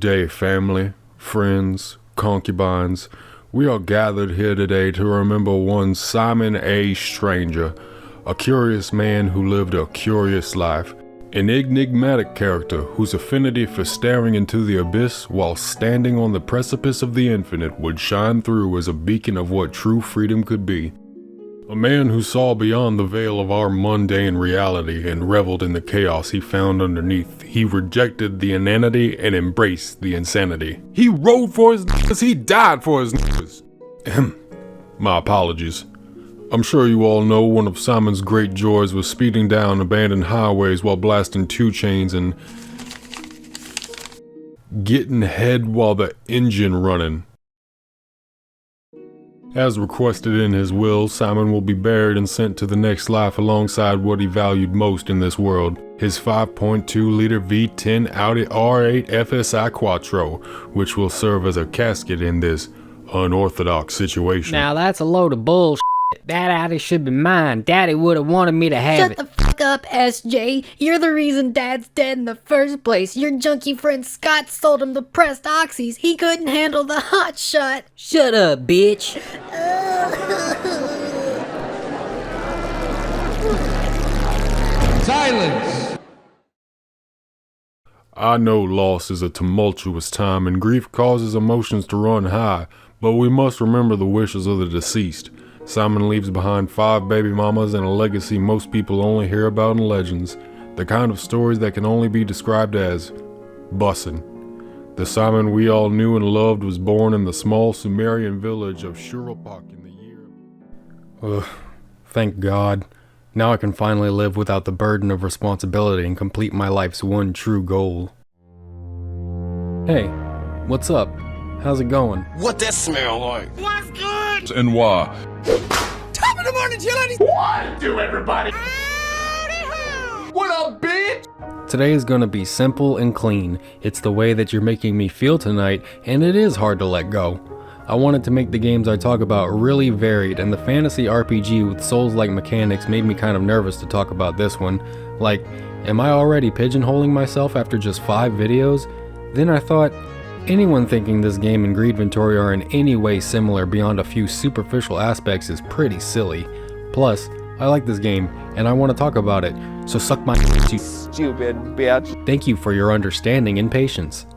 day, family, friends, concubines. We are gathered here today to remember one Simon A. Stranger, a curious man who lived a curious life, an enigmatic character whose affinity for staring into the abyss while standing on the precipice of the infinite would shine through as a beacon of what true freedom could be. A man who saw beyond the veil of our mundane reality and reveled in the chaos he found underneath. He rejected the inanity and embraced the insanity. He rode for his niggas, he died for his niggas. My apologies. I'm sure you all know one of Simon's great joys was speeding down abandoned highways while blasting 2 Chainz and getting head while the engine running. As requested in his will, Simon will be buried and sent to the next life alongside what he valued most in this world, his 5.2-liter V10 Audi R8 FSI Quattro, which will serve as a casket in this unorthodox situation. Now that's a load of bullshit. That Audi should be mine. Daddy would have wanted me to have it. Shut the fuck up, SJ. You're the reason Dad's dead in the first place. Your junkie friend Scott sold him the pressed oxys. He couldn't handle the hot shot. Shut up, bitch. Silence! I know loss is a tumultuous time and grief causes emotions to run high, but we must remember the wishes of the deceased. Simon leaves behind 5 baby mamas and a legacy most people only hear about in legends, the kind of stories that can only be described as bussin'. The Simon we all knew and loved was born in the small Sumerian village of Shuropak in the year... Thank God. Now I can finally live without the burden of responsibility and complete my life's one true goal. Hey, what's up? How's it going? What that smell like? What's good? And why? Top of the morning, chillin'. What do everybody? What up, bitch? Today is gonna be simple and clean. It's the way that you're making me feel tonight, and it is hard to let go. I wanted to make the games I talk about really varied, and the fantasy RPG with Souls-like mechanics made me kind of nervous to talk about this one. Like, am I already pigeonholing myself after just 5 videos? Then I thought, anyone thinking this game and Greedventory are in any way similar beyond a few superficial aspects is pretty silly. Plus, I like this game, and I want to talk about it, so suck my you Stupid bitch. Thank you for your understanding and patience.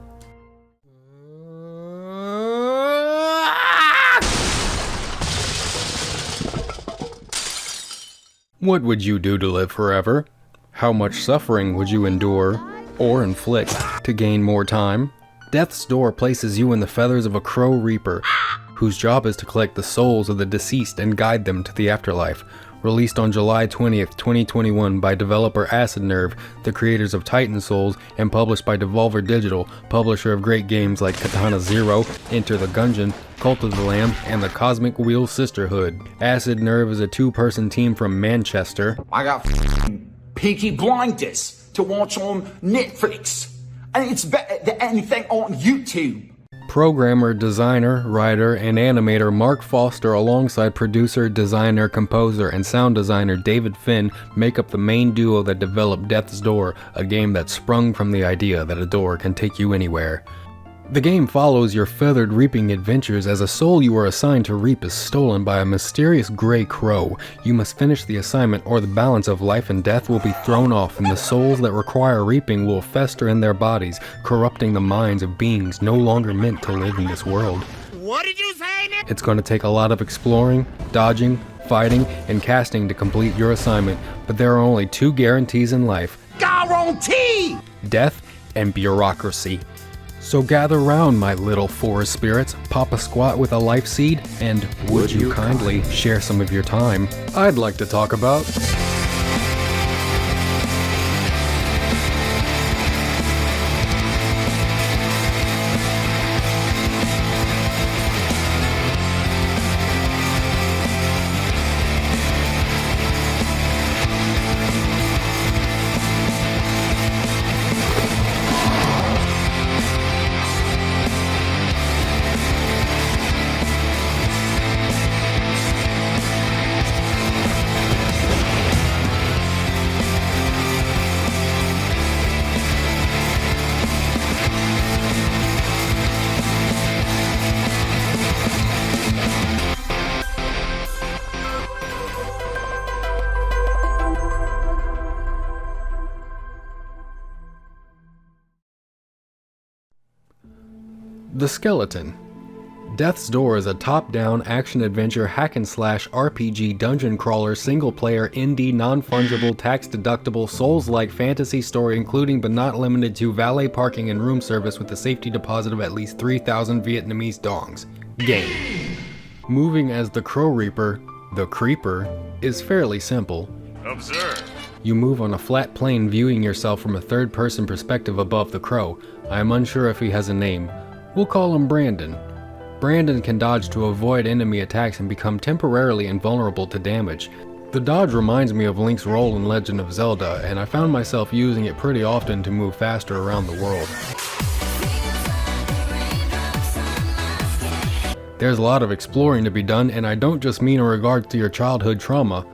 What would you do to live forever? How much suffering would you endure, or inflict, to gain more time? Death's Door places you in the feathers of a crow reaper, whose job is to collect the souls of the deceased and guide them to the afterlife. Released on July 20th, 2021 by developer Acid Nerve, the creators of Titan Souls, and published by Devolver Digital, publisher of great games like Katana Zero, Enter the Gungeon, Cult of the Lamb, and the Cosmic Wheel Sisterhood. Acid Nerve is a 2-person team from Manchester. I got Peaky Blinders to watch on Netflix, and it's better than anything on YouTube. Programmer, designer, writer, and animator Mark Foster alongside producer, designer, composer, and sound designer David Finn make up the main duo that developed Death's Door, a game that sprung from the idea that a door can take you anywhere. The game follows your feathered reaping adventures as a soul you are assigned to reap is stolen by a mysterious gray crow. You must finish the assignment or the balance of life and death will be thrown off and the souls that require reaping will fester in their bodies, corrupting the minds of beings no longer meant to live in this world. What did you say, Nick? It's going to take a lot of exploring, dodging, fighting, and casting to complete your assignment, but there are only 2 guarantees in life: Guarantee! death and bureaucracy. So gather round, my little forest spirits, pop a squat with a life seed, and would you kindly share some of your time? I'd like to talk about... The Skeleton. Death's Door is a top-down action-adventure hack-and-slash RPG dungeon crawler single-player indie non-fungible tax-deductible Souls-like fantasy story including but not limited to valet parking and room service with a safety deposit of at least 3,000 Vietnamese dongs. Game. Moving as the Crow Reaper, the Creeper, is fairly simple. Observe. You move on a flat plane viewing yourself from a third-person perspective above the crow. I am unsure if he has a name. We'll call him Brandon. Brandon can dodge to avoid enemy attacks and become temporarily invulnerable to damage. The dodge reminds me of Link's role in Legend of Zelda, and I found myself using it pretty often to move faster around the world. There's a lot of exploring to be done, and I don't just mean in regards to your childhood trauma.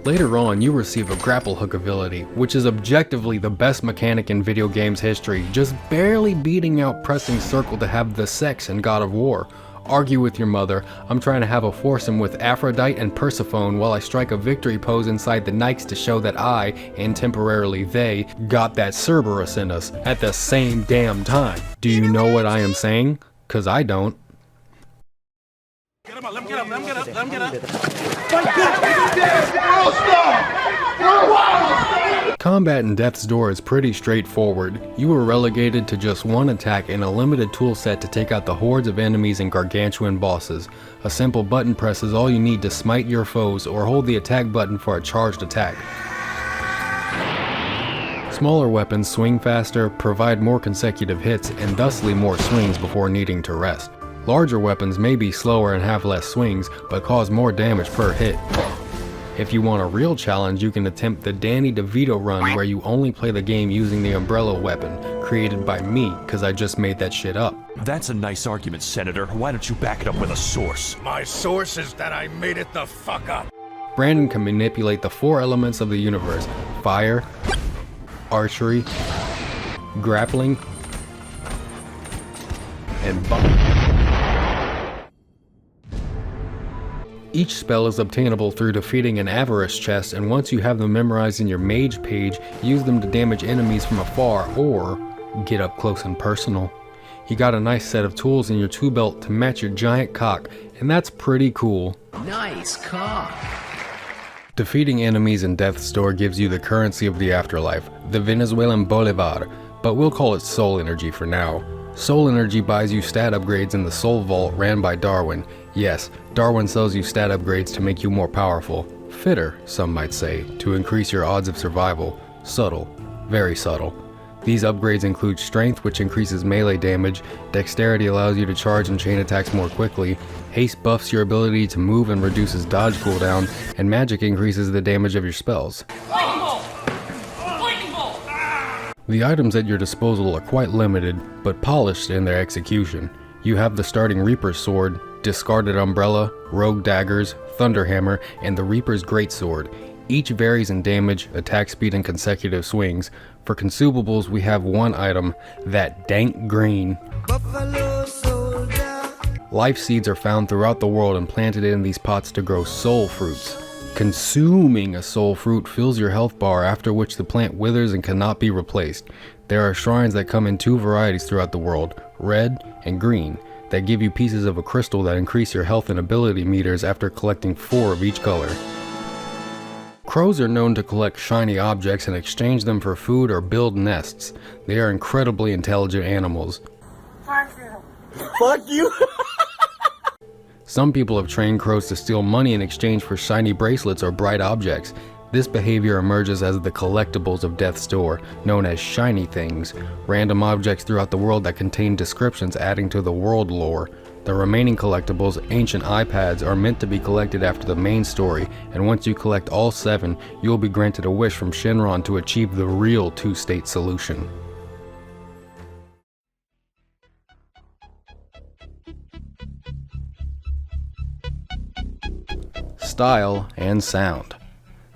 Later on, you receive a grapple hook ability, which is objectively the best mechanic in video games history, just barely beating out pressing circle to have the sex in God of War. Argue with your mother, I'm trying to have a foursome with Aphrodite and Persephone while I strike a victory pose inside the Nikes to show that I, and temporarily they, got that Cerberus in us at the same damn time. Do you know what I am saying? 'Cause I don't. Get him up, let him get up, let him get up, let him get up. Combat in Death's Door is pretty straightforward. You are relegated to just one attack and a limited tool set to take out the hordes of enemies and gargantuan bosses. A simple button press is all you need to smite your foes or hold the attack button for a charged attack. Smaller weapons swing faster, provide more consecutive hits, and thusly more swings before needing to rest. Larger weapons may be slower and have less swings, but cause more damage per hit. If you want a real challenge, you can attempt the Danny DeVito run where you only play the game using the umbrella weapon, created by me, cause I just made that shit up. That's a nice argument, Senator. Why don't you back it up with a source? My source is that I made it the fuck up. Brandon can manipulate the 4 elements of the universe: fire, archery, grappling, and bomb. Each spell is obtainable through defeating an avarice chest, and once you have them memorized in your mage page, use them to damage enemies from afar or get up close and personal. You got a nice set of tools in your tool belt to match your giant cock, and that's pretty cool. Nice cock. Defeating enemies in Death's Door gives you the currency of the afterlife, the Venezuelan Bolivar, but we'll call it soul energy for now. Soul energy buys you stat upgrades in the Soul Vault ran by Darwin. Yes, Darwin sells you stat upgrades to make you more powerful. Fitter, some might say, to increase your odds of survival. Subtle. Very subtle. These upgrades include strength, which increases melee damage, dexterity allows you to charge and chain attacks more quickly, haste buffs your ability to move and reduces dodge cooldown, and magic increases the damage of your spells. The items at your disposal are quite limited, but polished in their execution. You have the starting Reaper's Sword, Discarded Umbrella, Rogue Daggers, Thunderhammer, and the Reaper's Greatsword. Each varies in damage, attack speed, and consecutive swings. For consumables, we have one item, that dank green. Life seeds are found throughout the world and planted in these pots to grow soul fruits. Consuming a soul fruit fills your health bar, after which the plant withers and cannot be replaced. There are shrines that come in 2 varieties throughout the world, red and green, that give you pieces of a crystal that increase your health and ability meters after collecting 4 of each color. Crows are known to collect shiny objects and exchange them for food or build nests. They are incredibly intelligent animals. Fuck you. Some people have trained crows to steal money in exchange for shiny bracelets or bright objects. This behavior emerges as the collectibles of Death's Door, known as shiny things, random objects throughout the world that contain descriptions adding to the world lore. The remaining collectibles, ancient iPads, are meant to be collected after the main story, and once you collect all 7, you will be granted a wish from Shenron to achieve the real 2-state solution. Style and sound.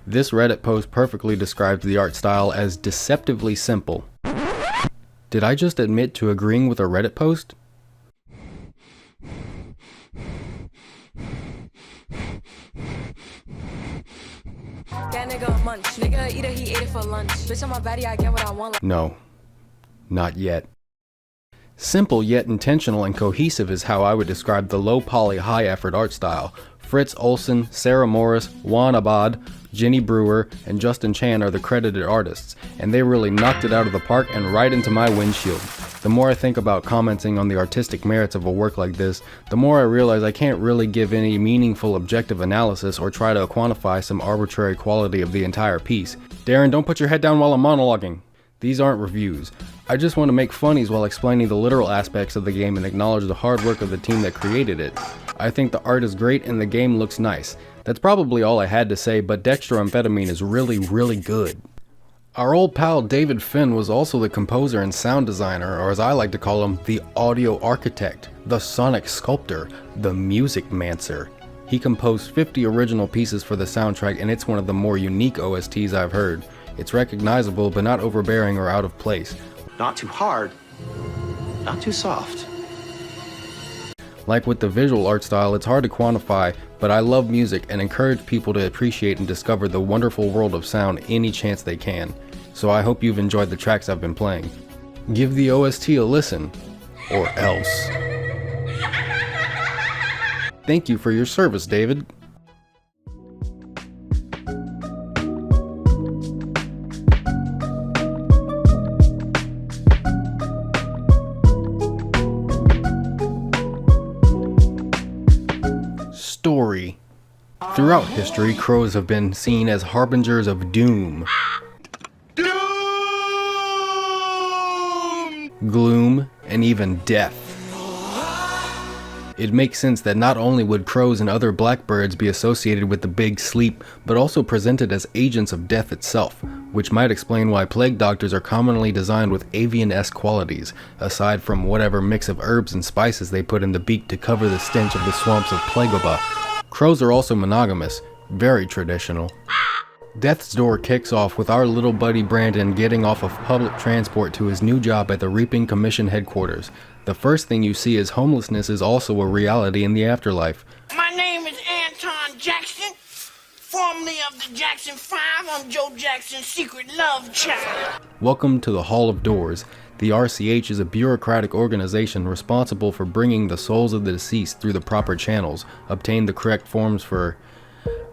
This Reddit post perfectly describes the art style as deceptively simple. Did I just admit to agreeing with a Reddit post? No, not yet. Simple yet intentional and cohesive is how I would describe the low poly, high effort art style. Fritz Olsen, Sarah Morris, Juan Abad, Jenny Brewer, and Justin Chan are the credited artists, and they really knocked it out of the park and right into my windshield. The more I think about commenting on the artistic merits of a work like this, the more I realize I can't really give any meaningful objective analysis or try to quantify some arbitrary quality of the entire piece. Darren, don't put your head down while I'm monologuing. These aren't reviews. I just want to make funnies while explaining the literal aspects of the game and acknowledge the hard work of the team that created it. I think the art is great and the game looks nice. That's probably all I had to say, but dextroamphetamine is really, really good. Our old pal David Finn was also the composer and sound designer, or as I like to call him, the audio architect, the sonic sculptor, the music mancer. He composed 50 original pieces for the soundtrack, and it's one of the more unique OSTs I've heard. It's recognizable, but not overbearing or out of place. Not too hard, not too soft. Like with the visual art style, it's hard to quantify, but I love music and encourage people to appreciate and discover the wonderful world of sound any chance they can. So I hope you've enjoyed the tracks I've been playing. Give the OST a listen, or else. Thank you for your service, David. Story. Throughout history, crows have been seen as harbingers of doom, gloom, and even death. It makes sense that not only would crows and other blackbirds be associated with the Big Sleep, but also presented as agents of death itself, which might explain why plague doctors are commonly designed with avian-esque qualities, aside from whatever mix of herbs and spices they put in the beak to cover the stench of the swamps of Plagoba. Crows are also monogamous, very traditional. Death's Door kicks off with our little buddy Brandon getting off of public transport to his new job at the Reaping Commission headquarters. The first thing you see is homelessness is also a reality in the afterlife. My name is Anton Jackson, formerly of the Jackson 5. I'm Joe Jackson's secret love child. Welcome to the Hall of Doors. The RCH is a bureaucratic organization responsible for bringing the souls of the deceased through the proper channels, obtain the correct forms for,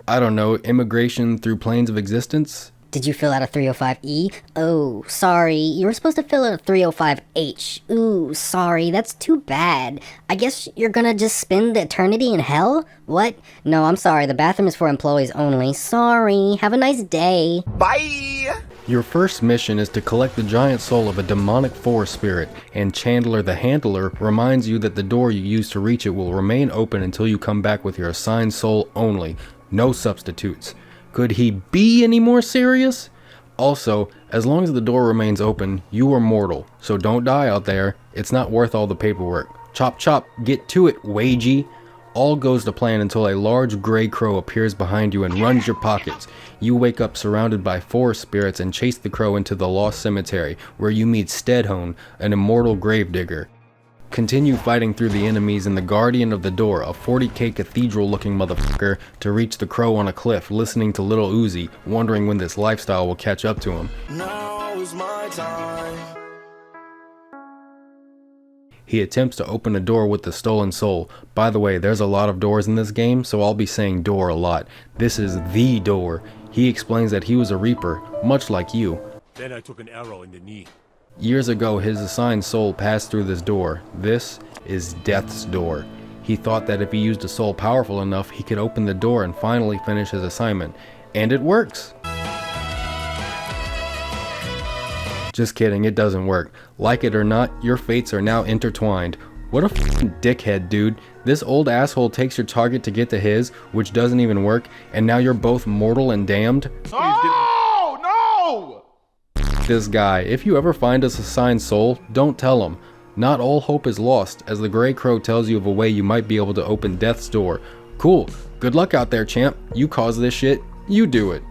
I don't know, immigration through planes of existence? Did you fill out a 305E? Oh, sorry. You were supposed to fill out a 305H. Ooh, sorry. That's too bad. I guess you're gonna just spend eternity in hell? What? No, I'm sorry. The bathroom is for employees only. Sorry. Have a nice day. Bye! Your first mission is to collect the giant soul of a demonic forest spirit, and Chandler the Handler reminds you that the door you use to reach it will remain open until you come back with your assigned soul only. No substitutes. Could he be any more serious? Also, as long as the door remains open, you are mortal, so don't die out there. It's not worth all the paperwork. Chop chop, get to it, Wagey. All goes to plan until a large gray crow appears behind you and runs your pockets. You wake up surrounded by forest spirits and chase the crow into the lost cemetery, where you meet Stedhone, an immortal gravedigger. Continue fighting through the enemies and the guardian of the door, a 40k cathedral looking motherfucker, to reach the crow on a cliff, listening to Lil Uzi, wondering when this lifestyle will catch up to him. Now is my time. He attempts to open a door with the stolen soul. By the way, there's a lot of doors in this game, so I'll be saying door a lot. This is the door. He explains that he was a reaper, much like you. Then I took an arrow in the knee. Years ago, his assigned soul passed through this door. This is Death's Door. He thought that if he used a soul powerful enough, he could open the door and finally finish his assignment. And it works! Just kidding, it doesn't work. Like it or not, your fates are now intertwined. What a f***ing dickhead, dude. This old asshole takes your target to get to his, which doesn't even work, and now you're both mortal and damned? Oh, no! This guy. If you ever find us assigned soul, don't tell him. Not all hope is lost, as the Grey Crow tells you of a way you might be able to open Death's Door. Cool. Good luck out there, champ. You caused this shit. You do it.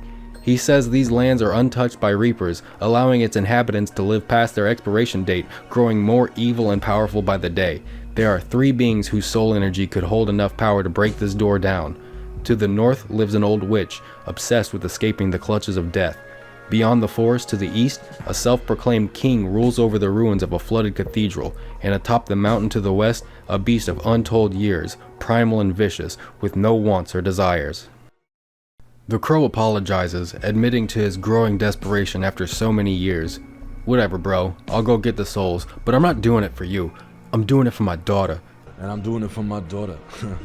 He says these lands are untouched by reapers, allowing its inhabitants to live past their expiration date, growing more evil and powerful by the day. There are 3 beings whose soul energy could hold enough power to break this door down. To the north lives an old witch, obsessed with escaping the clutches of death. Beyond the forest to the east, a self-proclaimed king rules over the ruins of a flooded cathedral, and atop the mountain to the west, a beast of untold years, primal and vicious, with no wants or desires. The crow apologizes, admitting to his growing desperation after so many years. Whatever, bro, I'll go get the souls, but I'm not doing it for you. I'm doing it for my daughter. And I'm doing it for my daughter.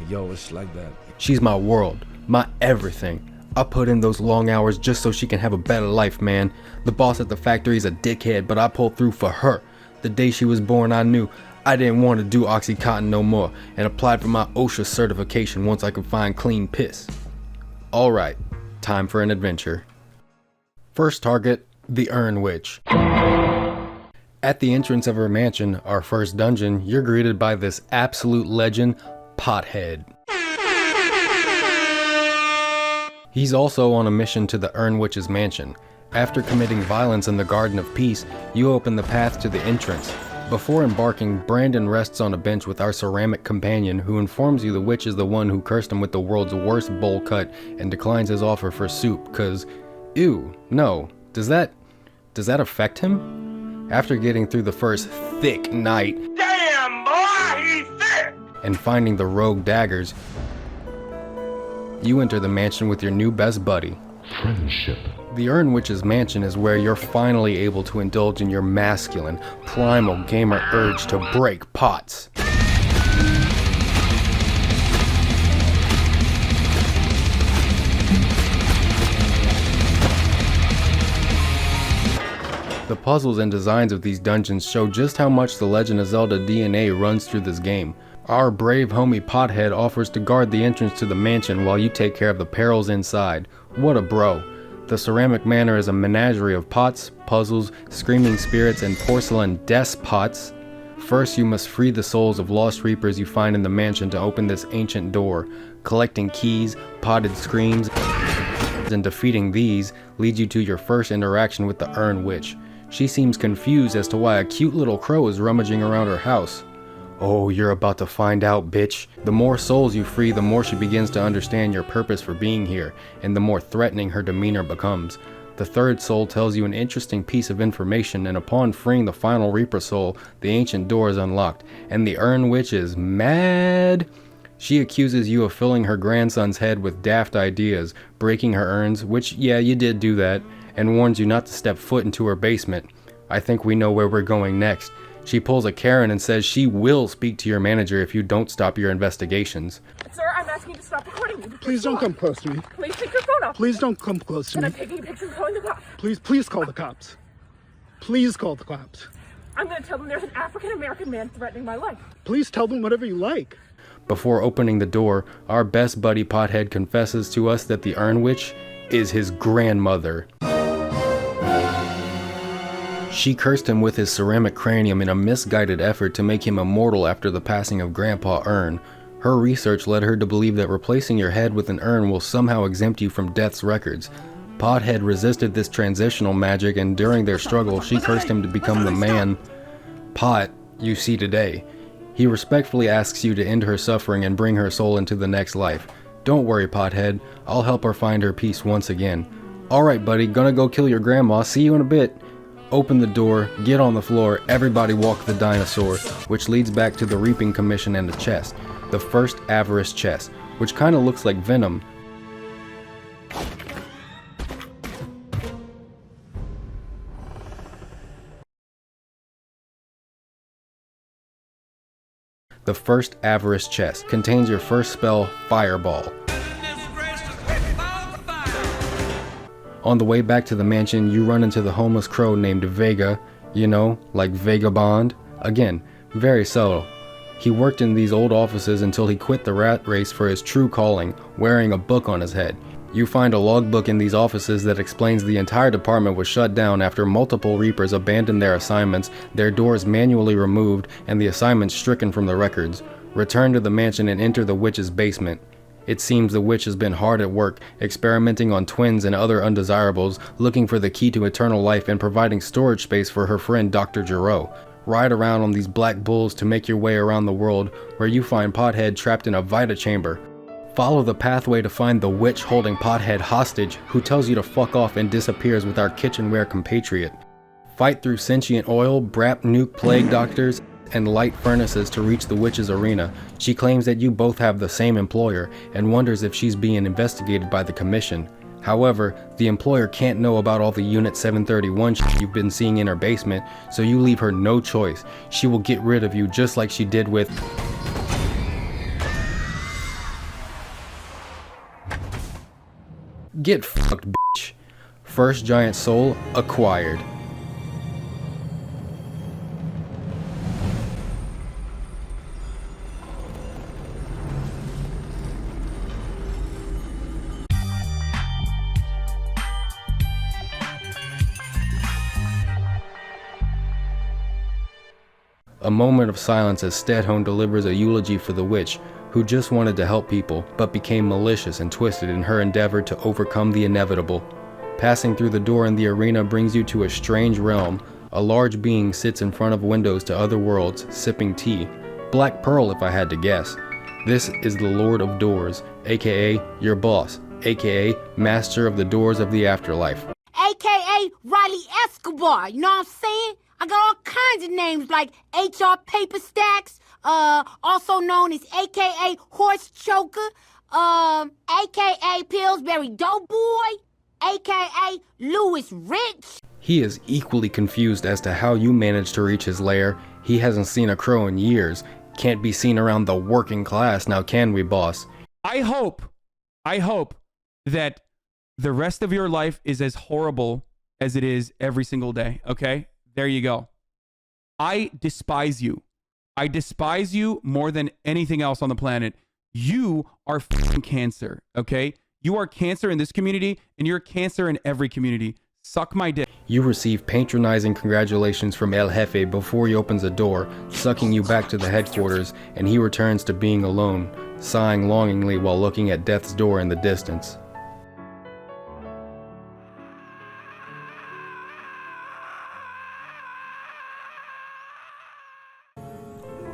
Yo, it's like that. She's my world, my everything. I put in those long hours just so she can have a better life, man. The boss at the factory's a dickhead, but I pulled through for her. The day she was born, I knew I didn't want to do Oxycontin no more, and applied for my OSHA certification once I could find clean piss. Alright, time for an adventure. First target, the Urn Witch. At the entrance of her mansion, our first dungeon, you're greeted by this absolute legend, Pothead. He's also on a mission to the Urn Witch's mansion. After committing violence in the Garden of Peace, you open the path to the entrance. Before embarking, Brandon rests on a bench with our ceramic companion, who informs you the witch is the one who cursed him with the world's worst bowl cut and declines his offer for soup, cause, ew, no, does that affect him? After getting through the first thick night, Damn, boy, he's thick! and finding the rogue daggers, you enter the mansion with your new best buddy. Friendship. The Urn Witch's mansion is where you're finally able to indulge in your masculine, primal gamer urge to break pots. The puzzles and designs of these dungeons show just how much the Legend of Zelda DNA runs through this game. Our brave homie Pothead offers to guard the entrance to the mansion while you take care of the perils inside. What a bro. The Ceramic Manor is a menagerie of pots, puzzles, screaming spirits, and porcelain despots. First, you must free the souls of lost reapers you find in the mansion to open this ancient door. Collecting keys, potted screams, and defeating these leads you to your first interaction with the Urn Witch. She seems confused as to why a cute little crow is rummaging around her house. Oh, you're about to find out, bitch. The more souls you free, the more she begins to understand your purpose for being here, and the more threatening her demeanor becomes. The third soul tells you an interesting piece of information, and upon freeing the final Reaper soul, the ancient door is unlocked, and the Urn Witch is mad. She accuses you of filling her grandson's head with daft ideas, breaking her urns, which, yeah, you did do that, and warns you not to step foot into her basement. I think we know where we're going next. She pulls a Karen and says she will speak to your manager if you don't stop your investigations. Sir, I'm asking you to stop recording me. Please don't come close to me. Please take your phone off. Please don't come close to And me. I'm taking a picture and calling the cops. Please call the cops. Please call the cops. I'm going to tell them there's an African-American man threatening my life. Please tell them whatever you like. Before opening the door, our best buddy Pothead confesses to us that the Urn Witch is his grandmother. She cursed him with his ceramic cranium in a misguided effort to make him immortal after the passing of Grandpa Urn. Her research led her to believe that replacing your head with an urn will somehow exempt you from death's records. Pothead resisted this transitional magic, and during their struggle, she cursed him to become the man, Pot, you see today. He respectfully asks you to end her suffering and bring her soul into the next life. Don't worry, Pothead, I'll help her find her peace once again. Alright buddy, gonna go kill your grandma, see you in a bit. Open the door, get on the floor, everybody walk the dinosaur, which leads back to the Reaping Commission and the chest. The first Avarice chest, which kinda looks like Venom. The first Avarice chest contains your first spell, Fireball. On the way back to the mansion, you run into the homeless crow named Vega, you know, like Vagabond. Again, very subtle. He worked in these old offices until he quit the rat race for his true calling, wearing a book on his head. You find a logbook in these offices that explains the entire department was shut down after multiple Reapers abandoned their assignments, their doors manually removed, and the assignments stricken from the records. Return to the mansion and enter the witch's basement. It seems the witch has been hard at work, experimenting on twins and other undesirables, looking for the key to eternal life and providing storage space for her friend Dr. Giro. Ride around on these black bulls to make your way around the world, where you find Pothead trapped in a Vita chamber. Follow the pathway to find the witch holding Pothead hostage, who tells you to fuck off and disappears with our kitchenware compatriot. Fight through sentient oil, brap nuke plague doctors, and light furnaces to reach the witch's arena. She claims that you both have the same employer and wonders if she's being investigated by the commission. However, the employer can't know about all the Unit 731 shit you've been seeing in her basement, so you leave her no choice. She will get rid of you just like she did with... Get fucked, bitch. First giant soul acquired. A moment of silence as Stedhone delivers a eulogy for the witch, who just wanted to help people, but became malicious and twisted in her endeavor to overcome the inevitable. Passing through the door in the arena brings you to a strange realm. A large being sits in front of windows to other worlds, sipping tea. Black Pearl, if I had to guess. This is the Lord of Doors, aka your boss, aka Master of the Doors of the Afterlife. AKA Riley Escobar, you know what I'm saying? I got all kinds of names like HR Paper Stacks, also known as AKA Horse Choker, AKA Pillsbury Doughboy, AKA Louis Rich. He is equally confused as to how you managed to reach his lair. He hasn't seen a crow in years. Can't be seen around the working class, now can we, boss? I hope that the rest of your life is as horrible as it is every single day, okay? There you go. I despise you. I despise you more than anything else on the planet. You are f***ing cancer, okay? You are cancer in this community, and you're cancer in every community. Suck my dick. You receive patronizing congratulations from El Jefe before he opens the door, sucking you back to the headquarters, and he returns to being alone, sighing longingly while looking at death's door in the distance.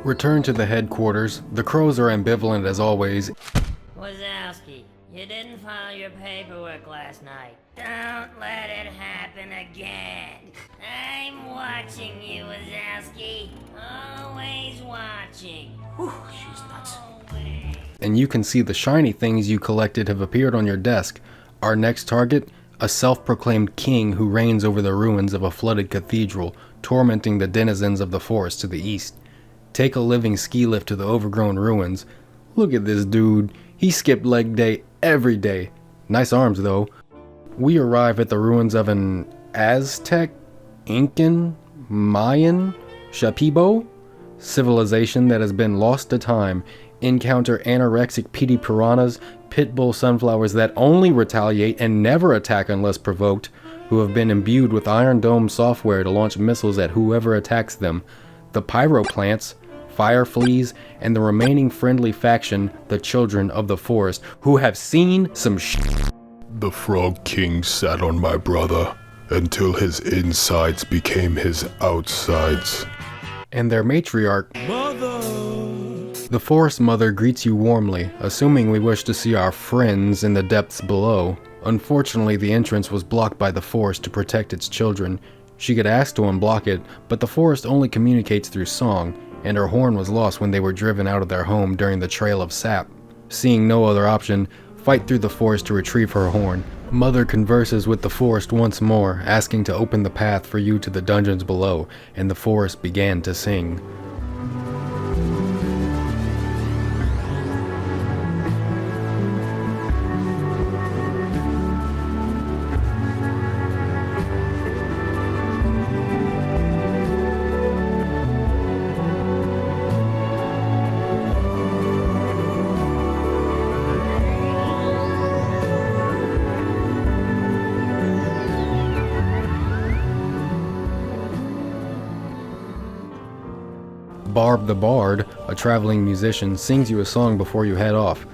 Return to the headquarters. The crows are ambivalent as always. Wazowski, you didn't file your paperwork last night. Don't let it happen again. I'm watching you, Wazowski. Always watching. Whew, she's nuts. And you can see the shiny things you collected have appeared on your desk. Our next target? A self-proclaimed king who reigns over the ruins of a flooded cathedral, tormenting the denizens of the forest to the east. Take a living ski lift to the overgrown ruins. Look at this dude. He skipped leg day every day. Nice arms though. We arrive at the ruins of an Aztec, Incan, Mayan, Shipibo civilization that has been lost to time. Encounter anorexic PD piranhas, pit bull sunflowers that only retaliate and never attack unless provoked, who have been imbued with Iron Dome software to launch missiles at whoever attacks them. The pyro plants, fire fleas, and the remaining friendly faction, the Children of the Forest, who have seen some shit. The Frog King sat on my brother until his insides became his outsides. And their matriarch, Mother. The Forest Mother greets you warmly, assuming we wish to see our friends in the depths below. Unfortunately, the entrance was blocked by the forest to protect its children. She could ask to unblock it, but the forest only communicates through song, and her horn was lost when they were driven out of their home during the Trail of Sap. Seeing no other option, fight through the forest to retrieve her horn. Mother converses with the forest once more, asking to open the path for you to the dungeons below, and the forest began to sing. Barb the Bard, a traveling musician, sings you a song before you head off.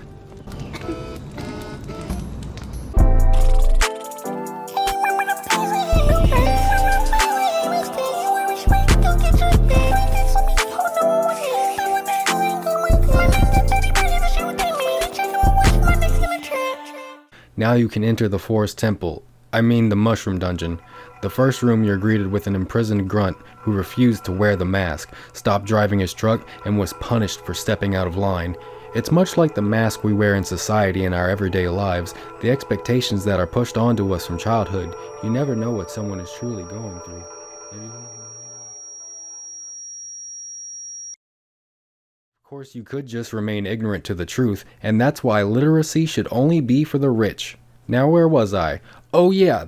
Now you can enter the forest temple. I mean the mushroom dungeon. The first room you're greeted with an imprisoned grunt who refused to wear the mask, stopped driving his truck, and was punished for stepping out of line. It's much like the mask we wear in society in our everyday lives, the expectations that are pushed onto us from childhood. You never know what someone is truly going through. Of course, you could just remain ignorant to the truth, and that's why literacy should only be for the rich. Now where was I? Oh yeah,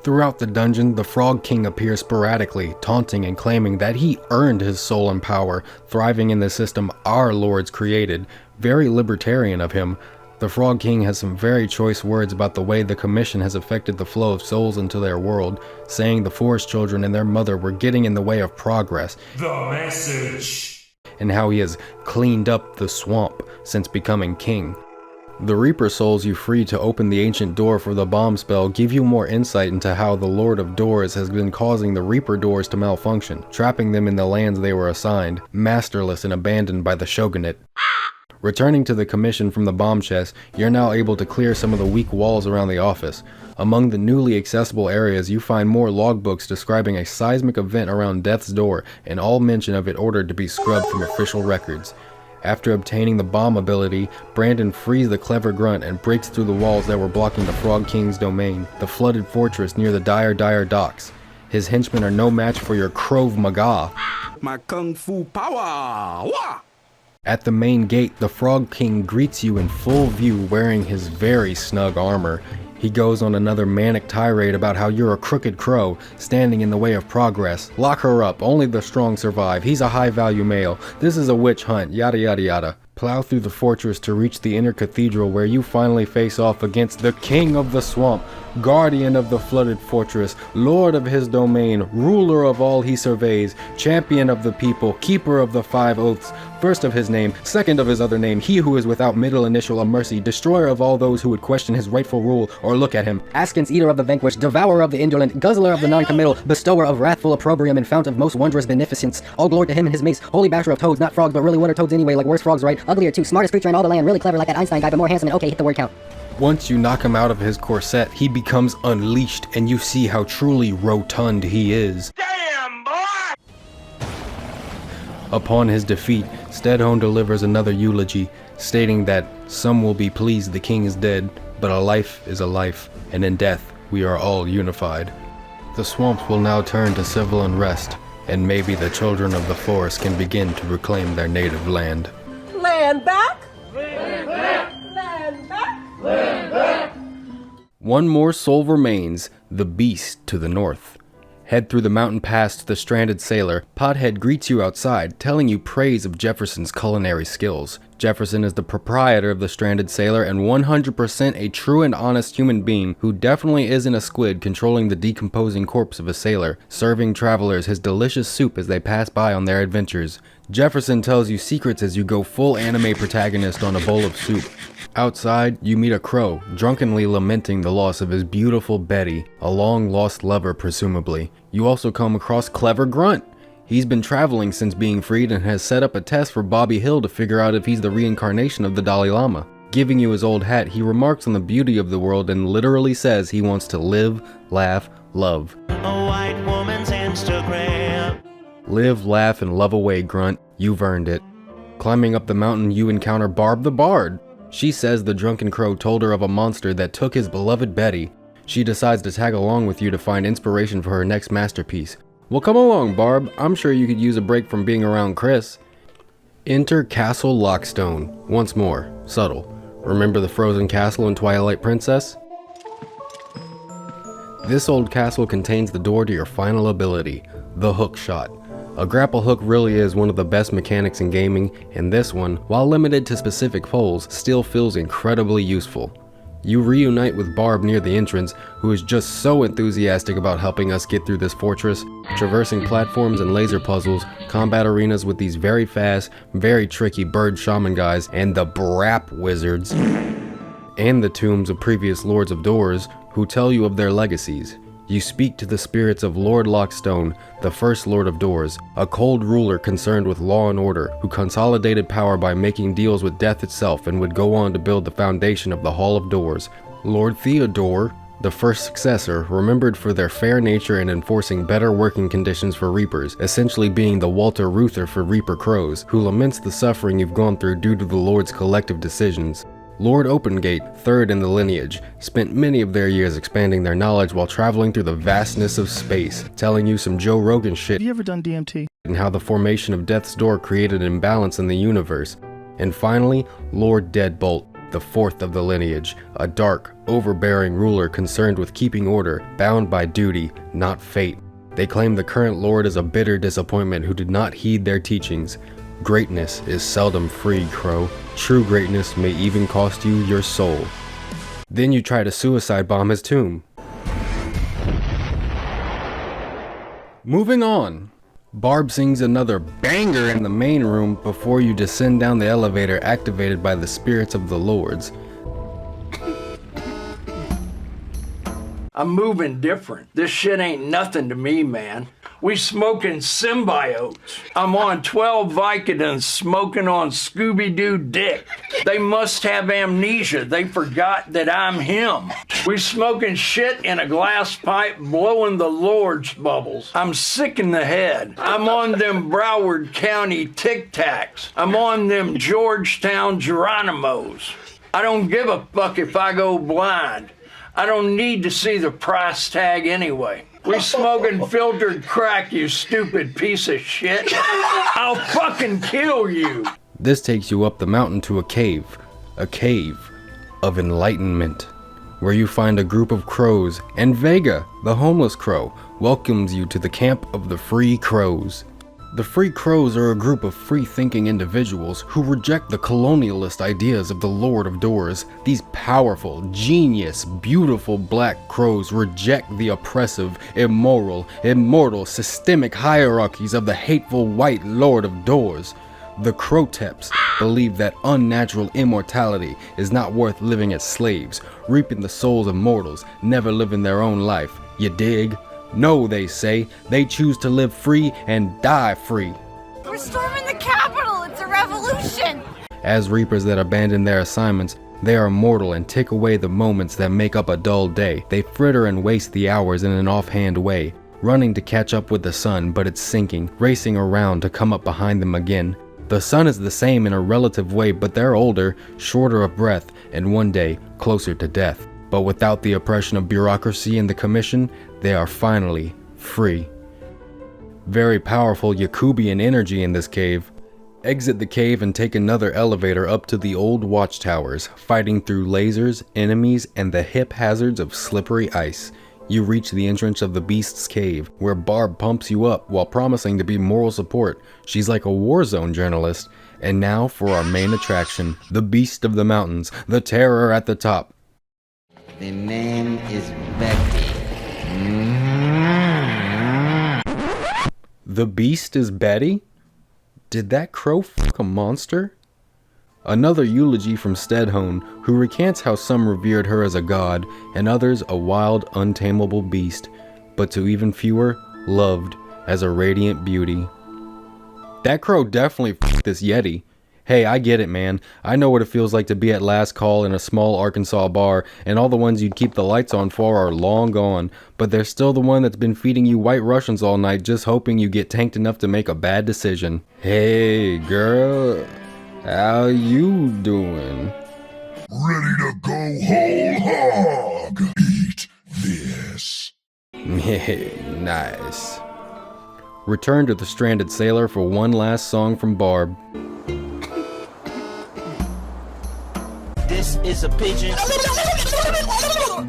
Throughout the dungeon, the Frog King appears sporadically, taunting and claiming that he earned his soul and power, thriving in the system our lords created. Very libertarian of him. The Frog King has some very choice words about the way the Commission has affected the flow of souls into their world, saying the Forest Children and their mother were getting in the way of progress. The message! And how he has cleaned up the swamp since becoming king. The Reaper souls you free to open the ancient door for the bomb spell give you more insight into how the Lord of Doors has been causing the Reaper doors to malfunction, trapping them in the lands they were assigned, masterless and abandoned by the Shogunate. Returning to the Commission from the bomb chest, you're now able to clear some of the weak walls around the office. Among the newly accessible areas, you find more logbooks describing a seismic event around Death's Door, and all mention of it ordered to be scrubbed from official records. After obtaining the bomb ability, Brandon frees the clever grunt and breaks through the walls that were blocking the Frog King's domain, the flooded fortress near the Dire docks. His henchmen are no match for your Krav Maga. My kung fu power! Wah! At the main gate, the Frog King greets you in full view wearing his very snug armor. He goes on another manic tirade about how you're a crooked crow, standing in the way of progress. Lock her up, only the strong survive. He's a high-value male. This is a witch hunt, yada yada yada. Plow through the fortress to reach the inner cathedral where you finally face off against the King of the Swamp, guardian of the flooded fortress, lord of his domain, ruler of all he surveys, champion of the people, keeper of the 5 oaths, first of his name, second of his other name, he who is without middle initial of mercy, destroyer of all those who would question his rightful rule or look at him, Askance, eater of the vanquished, devourer of the indolent, guzzler of the non-committal, bestower of wrathful opprobrium and fount of most wondrous beneficence. All glory to him and his mace, holy basher of toads, not frogs, but really what are toads anyway, like worse frogs, right? Uglier too, smartest creature in all the land, really clever like that Einstein guy, but more handsome and okay, hit the word count. Once you knock him out of his corset, he becomes unleashed and you see how truly rotund he is. Damn, boy! Upon his defeat, Stedhone delivers another eulogy, stating that some will be pleased the king is dead, but a life is a life, and in death we are all unified. The swamps will now turn to civil unrest, and maybe the children of the forest can begin to reclaim their native land. Land back? Land back! Land back? Land back! One more soul remains, the beast to the north. Head through the mountain pass to the stranded sailor. Pothead greets you outside, telling you praise of Jefferson's culinary skills. Jefferson is the proprietor of the stranded sailor and 100% a true and honest human being who definitely isn't a squid controlling the decomposing corpse of a sailor, serving travelers his delicious soup as they pass by on their adventures. Jefferson tells you secrets as you go full anime protagonist on a bowl of soup. Outside, you meet a crow, drunkenly lamenting the loss of his beautiful Betty, a long-lost lover presumably. You also come across Clever Grunt. He's been traveling since being freed and has set up a test for Bobby Hill to figure out if he's the reincarnation of the Dalai Lama. Giving you his old hat, he remarks on the beauty of the world and literally says he wants to live, laugh, love. A white woman's Instagram. Live, laugh, and love away, Grunt. You've earned it. Climbing up the mountain, you encounter Barb the Bard. She says the drunken crow told her of a monster that took his beloved Betty. She decides to tag along with you to find inspiration for her next masterpiece. Well, come along, Barb. I'm sure you could use a break from being around Chris. Enter Castle Lockstone. Once more, subtle. Remember the frozen castle in Twilight Princess? This old castle contains the door to your final ability, the hook shot. A grapple hook really is one of the best mechanics in gaming, and this one, while limited to specific poles, still feels incredibly useful. You reunite with Barb near the entrance, who is just so enthusiastic about helping us get through this fortress, traversing platforms and laser puzzles, combat arenas with these very fast, very tricky bird shaman guys, and the Brap wizards, and the tombs of previous Lords of Doors, who tell you of their legacies. You speak to the spirits of Lord Lockstone, the first Lord of Doors, a cold ruler concerned with law and order, who consolidated power by making deals with death itself and would go on to build the foundation of the Hall of Doors. Lord Theodore, the first successor, remembered for their fair nature and enforcing better working conditions for reapers, essentially being the Walter Reuther for reaper crows, who laments the suffering you've gone through due to the Lord's collective decisions. Lord Opengate, third in the lineage, spent many of their years expanding their knowledge while traveling through the vastness of space, telling you some Joe Rogan shit. Have you ever done DMT? And how the formation of Death's Door created an imbalance in the universe. And finally, Lord Deadbolt, the fourth of the lineage, a dark, overbearing ruler concerned with keeping order, bound by duty, not fate. They claim the current Lord is a bitter disappointment who did not heed their teachings. Greatness is seldom free, Crow. True greatness may even cost you your soul. Then you try to suicide bomb his tomb. Moving on. Barb sings another banger in the main room before you descend down the elevator activated by the spirits of the lords. I'm moving different. This shit ain't nothing to me, man. We smoking symbiotes. I'm on 12 Vicodins smoking on Scooby-Doo dick. They must have amnesia. They forgot that I'm him. We smoking shit in a glass pipe blowing the Lord's bubbles. I'm sick in the head. I'm on them Broward County Tic Tacs. I'm on them Georgetown Geronimos. I don't give a fuck if I go blind. I don't need to see the price tag anyway. We smoking filtered crack, you stupid piece of shit. I'll fucking kill you. This takes you up the mountain to a cave of enlightenment, where you find a group of crows, and Vega, the homeless crow, welcomes you to the camp of the Free Crows. The Free Crows are a group of free-thinking individuals who reject the colonialist ideas of the Lord of Doors. These powerful, genius, beautiful black crows reject the oppressive, immoral, immortal, systemic hierarchies of the hateful white Lord of Doors. The Croteps believe that unnatural immortality is not worth living as slaves, reaping the souls of mortals, never living their own life. You dig? No, they say, they choose to live free and die free. We're storming the Capitol! It's a revolution! As reapers that abandon their assignments, they are mortal and tick away the moments that make up a dull day. They fritter and waste the hours in an offhand way, running to catch up with the sun, but it's sinking, racing around to come up behind them again. The sun is the same in a relative way, but they're older, shorter of breath, and one day closer to death. But without the oppression of bureaucracy and the commission, they are finally free. Very powerful Yakubian energy in this cave. Exit the cave and take another elevator up to the old watchtowers, fighting through lasers, enemies, and the hip hazards of slippery ice. You reach the entrance of the Beast's cave, where Barb pumps you up while promising to be moral support. She's like a war zone journalist. And now for our main attraction, the Beast of the Mountains, the terror at the top. The name is Becky. The Beast is Betty? Did that crow fuck a monster? Another eulogy from Stedhone, who recants how some revered her as a god, and others a wild, untamable beast, but to even fewer, loved as a radiant beauty. That crow definitely fucked this Yeti. Hey, I get it, man. I know what it feels like to be at last call in a small Arkansas bar, and all the ones you'd keep the lights on for are long gone, but there's still the one that's been feeding you White Russians all night just hoping you get tanked enough to make a bad decision. Hey, girl, how you doing? Ready to go whole hog. Eat this. Nice. Return to the stranded sailor for one last song from Barb. This is a pigeon.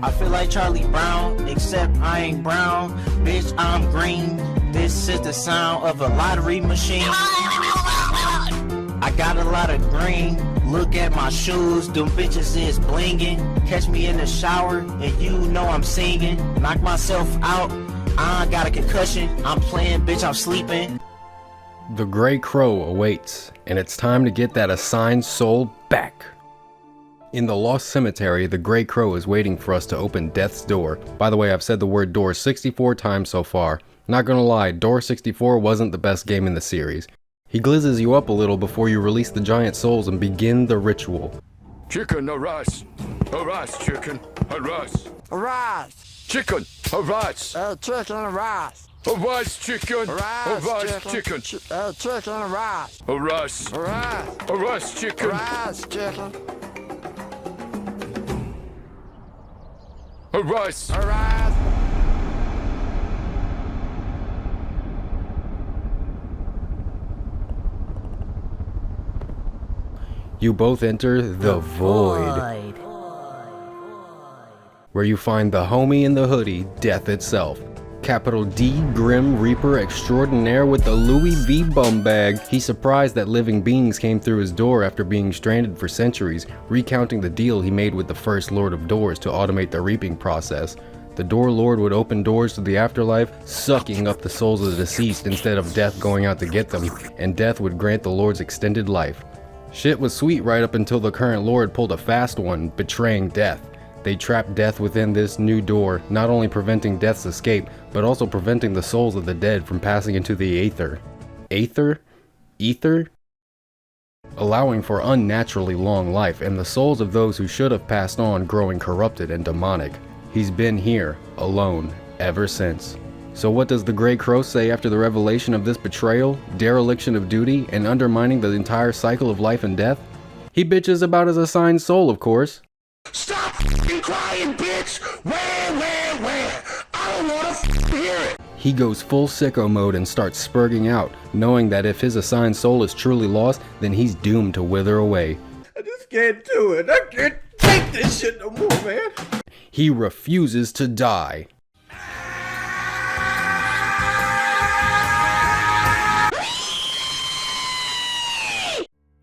I feel like Charlie Brown, except I ain't brown. Bitch, I'm green. This is the sound of a lottery machine. I got a lot of green. Look at my shoes, them bitches is blinging. Catch me in the shower, and you know I'm singing. Knock myself out, I got a concussion. I'm playing, bitch, I'm sleeping. The Gray Crow awaits, and it's time to get that assigned soul back. In the Lost Cemetery, the Grey Crow is waiting for us to open Death's door. By the way, I've said the word door 64 times so far. Not gonna lie, Door 64 wasn't the best game in the series. He glizzes you up a little before you release the giant souls and begin the ritual. Chicken, arise. Arise, chicken. Arise. Arise. Chicken, arise. Chicken, arise. Arise, chicken. Arise, chicken. Chicken, arise. Arise. Arise. Arise, chicken. Arise, chicken. Arise. Arise. You both enter the Void, where you find the homie in the hoodie, Death itself. Capital D Grim Reaper Extraordinaire with the Louis V bum bag. He's surprised that living beings came through his door after being stranded for centuries, recounting the deal he made with the first Lord of Doors to automate the reaping process. The Door Lord would open doors to the afterlife, sucking up the souls of the deceased instead of Death going out to get them, and Death would grant the Lord's extended life. Shit was sweet right up until the current Lord pulled a fast one, betraying Death. They trapped Death within this new door, not only preventing Death's escape, but also preventing the souls of the dead from passing into the Aether. Aether? Ether? Allowing for unnaturally long life and the souls of those who should have passed on growing corrupted and demonic. He's been here, alone, ever since. So what does the Grey Crow say after the revelation of this betrayal, dereliction of duty, and undermining the entire cycle of life and death? He bitches about his assigned soul, of course. Stop f***ing crying, bitch! Where? I don't wanna f***ing hear it! He goes full sicko mode and starts spurging out, knowing that if his assigned soul is truly lost, then he's doomed to wither away. I just can't do it. I can't take this shit no more, man. He refuses to die.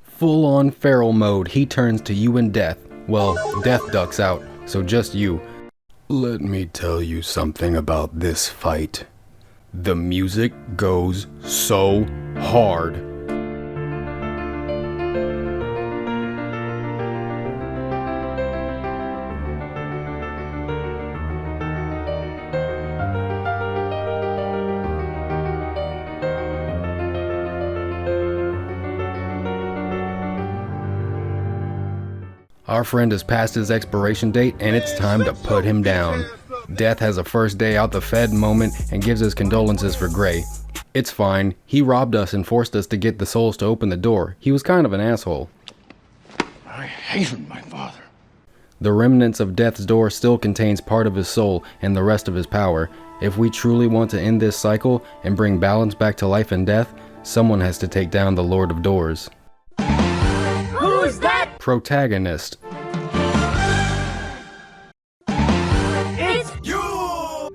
Full-on feral mode, he turns to you and Death. Well, Death ducks out, so just you. Let me tell you something about this fight. The music goes so hard. Our friend has passed his expiration date and it's time to put him down. Death has a first day out the Fed moment and gives his condolences for Grey. It's fine, he robbed us and forced us to get the souls to open the door. He was kind of an asshole. I hated my father. The remnants of Death's door still contains part of his soul and the rest of his power. If we truly want to end this cycle and bring balance back to life and death, someone has to take down the Lord of Doors. Who's that? Protagonist. It's you!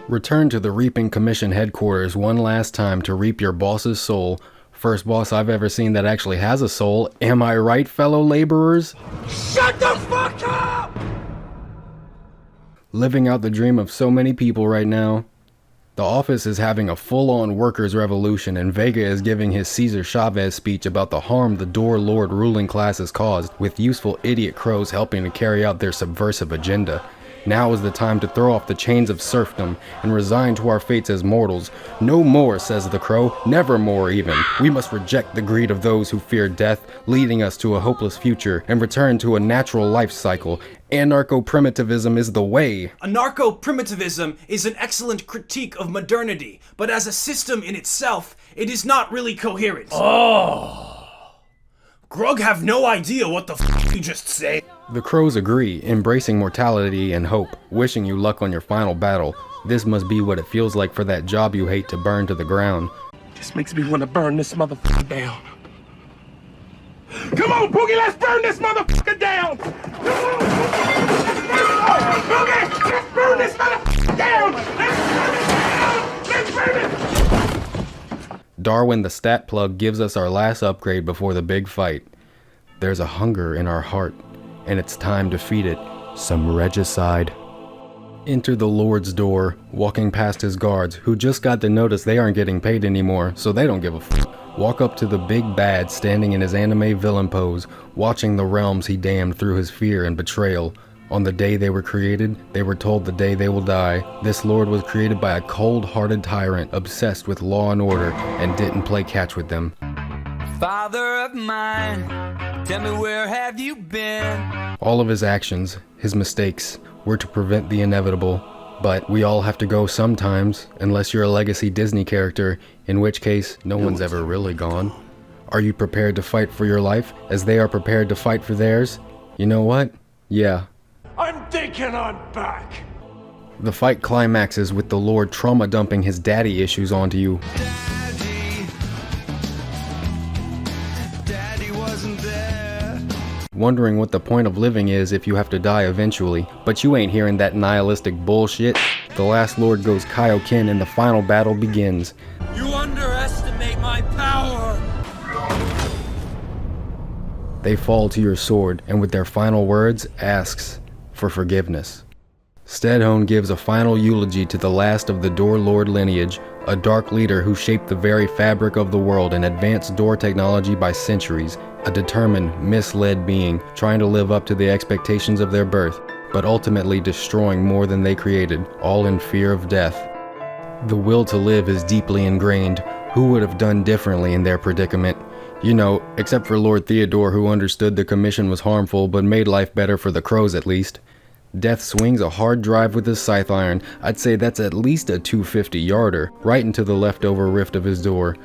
Return to the Reaping Commission headquarters one last time to reap your boss's soul. First boss I've ever seen that actually has a soul. Am I right, fellow laborers? Shut the fuck up! Living out the dream of so many people right now. The office is having a full-on workers' revolution and Vega is giving his Cesar Chavez speech about the harm the Door Lord ruling class has caused, with useful idiot crows helping to carry out their subversive agenda. Now is the time to throw off the chains of serfdom and resign to our fates as mortals. No more, says the crow, nevermore even. We must reject the greed of those who fear death, leading us to a hopeless future, and return to a natural life cycle. Anarcho-primitivism is the way. Anarcho-primitivism is an excellent critique of modernity, but as a system in itself, it is not really coherent. Oh. Grug have no idea what the f*** you just say. The crows agree, embracing mortality and hope, wishing you luck on your final battle. This must be what it feels like for that job you hate to burn to the ground. This makes me want to burn this motherfucker down. Come on, Boogie, let's burn this motherfucker down! Come on, Boogie, let's burn this motherfucker down! Let's burn it! Darwin the stat plug gives us our last upgrade before the big fight. There's a hunger in our heart, and it's time to feed it some regicide. Enter the Lord's door, walking past his guards, who just got to notice they aren't getting paid anymore, so they don't give a f***. Walk up to the big bad standing in his anime villain pose, watching the realms he damned through his fear and betrayal. On the day they were created, they were told the day they will die. This lord was created by a cold-hearted tyrant, obsessed with law and order, and didn't play catch with them. Father of mine, tell me where have you been? All of his actions, his mistakes, were to prevent the inevitable. But we all have to go sometimes, unless you're a legacy Disney character, in which case, no one's ever really gone. Are you prepared to fight for your life, as they are prepared to fight for theirs? You know what? Yeah. I'm thinking I'm back. The fight climaxes with the Lord trauma dumping his daddy issues onto you. Daddy wasn't there. Wondering what the point of living is if you have to die eventually, but you ain't hearing that nihilistic bullshit. The last Lord goes Kaioken and the final battle begins. You underestimate my power. They fall to your sword, and with their final words, asks for forgiveness. Stedhone gives a final eulogy to the last of the Door Lord lineage, a dark leader who shaped the very fabric of the world and advanced door technology by centuries, a determined, misled being trying to live up to the expectations of their birth, but ultimately destroying more than they created, all in fear of death. The will to live is deeply ingrained. Who would have done differently in their predicament? You know, except for Lord Theodore, who understood the commission was harmful but made life better for the crows at least. Death swings a hard drive with his scythe iron. I'd say that's at least a 250-yarder, right into the leftover rift of his door.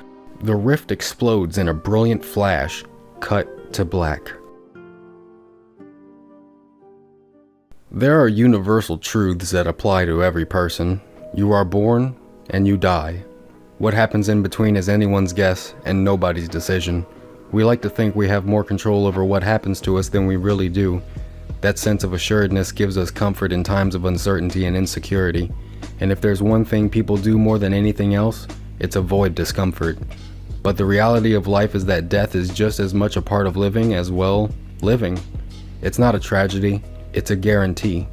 The rift explodes in a brilliant flash. Cut to black. There are universal truths that apply to every person. You are born, and you die. What happens in between is anyone's guess and nobody's decision. We like to think we have more control over what happens to us than we really do. That sense of assuredness gives us comfort in times of uncertainty and insecurity. And if there's one thing people do more than anything else, it's avoid discomfort. But the reality of life is that death is just as much a part of living as, well, living. It's not a tragedy, it's a guarantee.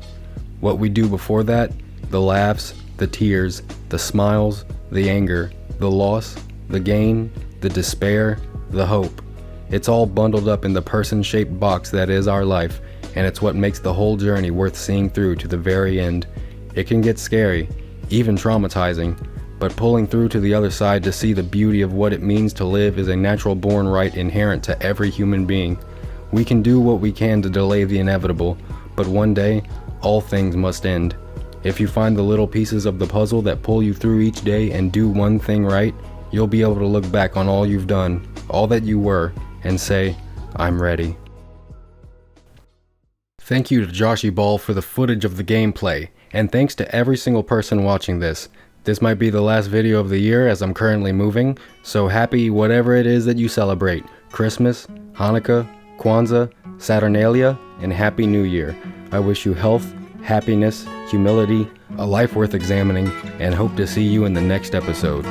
What we do before that, the laughs, the tears, the smiles, the anger, the loss, the gain, the despair, the hope. It's all bundled up in the person-shaped box that is our life, and it's what makes the whole journey worth seeing through to the very end. It can get scary, even traumatizing, but pulling through to the other side to see the beauty of what it means to live is a natural born right inherent to every human being. We can do what we can to delay the inevitable, but one day, all things must end. If you find the little pieces of the puzzle that pull you through each day and do one thing right, you'll be able to look back on all you've done, all that you were, and say, I'm ready. Thank you to Joshy Ball for the footage of the gameplay, and thanks to every single person watching this. This might be the last video of the year as I'm currently moving, so happy whatever it is that you celebrate. Christmas, Hanukkah, Kwanzaa, Saturnalia, and Happy New Year. I wish you health, happiness, humility, a life worth examining, and hope to see you in the next episode.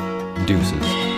Deuces.